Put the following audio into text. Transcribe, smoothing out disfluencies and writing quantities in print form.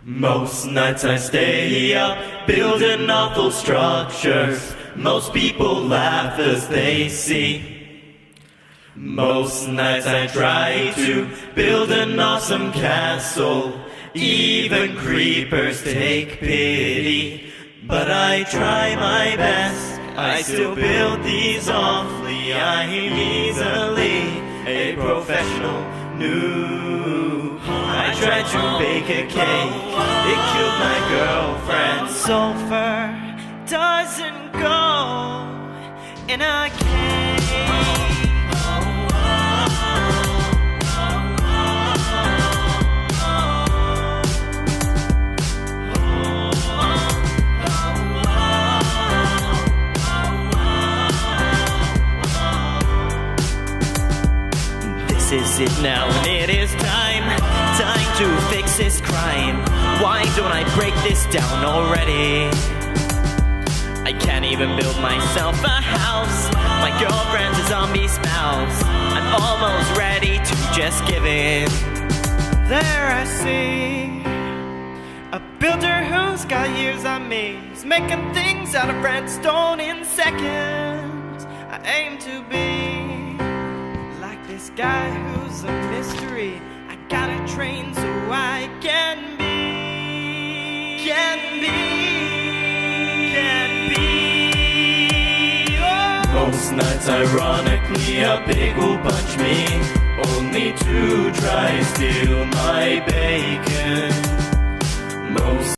Most nights I stay up, building awful structures. Most people laugh as they see. Most nights I try to build an awesome castle. Even creepers take pity. But I try my best, I still build these awfully easily. A professional noob. I tried to bake a cake, it killed my girlfriend. Sulfur doesn't go in a cake. This is it now, and it is time to fix this crime. Why don't I break this down already? I can't even build myself a house. My girlfriend's a zombie spouse. I'm almost ready to just give in. There I see a builder who's got years on me. He's making things out of redstone in seconds. I aim to be this guy who's a mystery. I gotta train so I can be. Oh. Most nights, ironically, a pig will punch me, only to try steal my bacon. Most